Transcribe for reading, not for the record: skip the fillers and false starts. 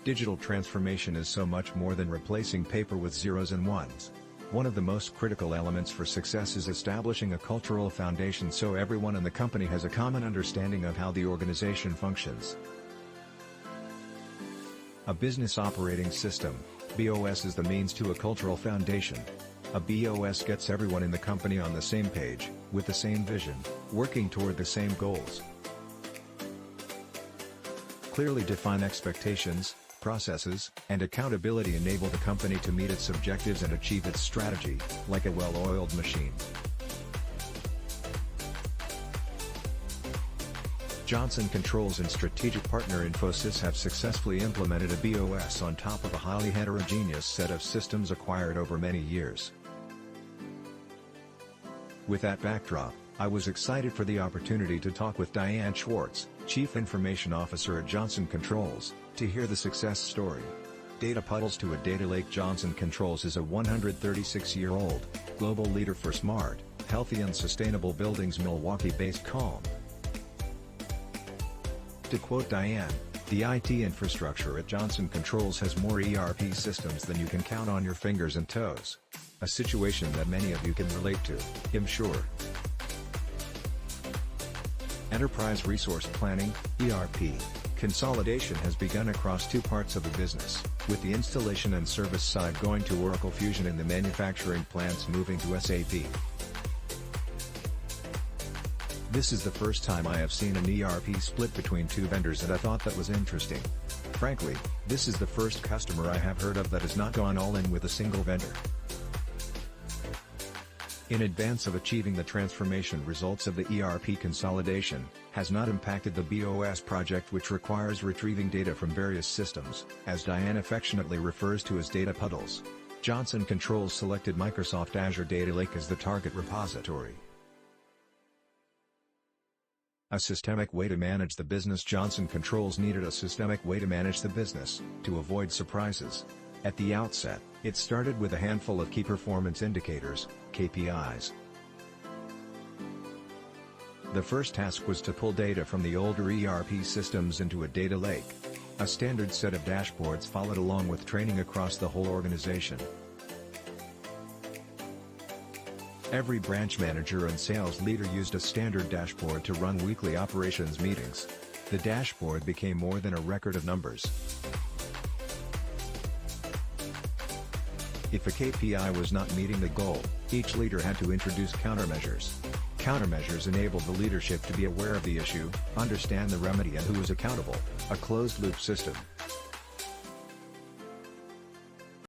Digital transformation is so much more than replacing paper with zeros and ones. One of the most critical elements for success is establishing a cultural foundation so everyone in the company has a common understanding of how the organization functions. A business operating system, BOS, is the means to a cultural foundation. A BOS gets everyone in the company on the same page, with the same vision, working toward the same goals. Clearly define expectations, processes, and accountability enable the company to meet its objectives and achieve its strategy, like a well-oiled machine. Johnson Controls and strategic partner Infosys have successfully implemented a BOS on top of a highly heterogeneous set of systems acquired over many years. With that backdrop, I was excited for the opportunity to talk with Diane Schwarz, Chief Information Officer at Johnson Controls, to hear the success story. Data Puddles to a Data LakeJohnson Controls is a 136-year-old, global leader for smart, healthy and sustainable buildings, Milwaukee-based calm. To quote Diane, "The IT infrastructure at Johnson Controls has more ERP systems than you can count on your fingers and toes." A situation that many of you can relate to, I'm sure. Enterprise Resource Planning, ERP, consolidation has begun across two parts of the business, with the installation and service side going to Oracle Fusion and the manufacturing plants moving to SAP. This is the first time I have seen an ERP split between two vendors, and I thought that was interesting. Frankly, this is the first customer I have heard of that has not gone all in with a single vendor. In advance of achieving the transformation results of the ERP consolidation, has not impacted the BOS project, which requires retrieving data from various systems, as Diane affectionately refers to as data puddles. Johnson Controls selected Microsoft Azure Data Lake as the target repository. A systemic way to manage the business. Johnson Controls needed a systemic way to manage the business, to avoid surprises. At the outset, it started with a handful of key performance indicators, KPIs. The first task was to pull data from the older ERP systems into a data lake. A standard set of dashboards followed, along with training across the whole organization. Every branch manager and sales leader used a standard dashboard to run weekly operations meetings. The dashboard became more than a record of numbers. If a KPI was not meeting the goal, each leader had to introduce countermeasures. Countermeasures enabled the leadership to be aware of the issue, understand the remedy and who was accountable, a closed-loop system.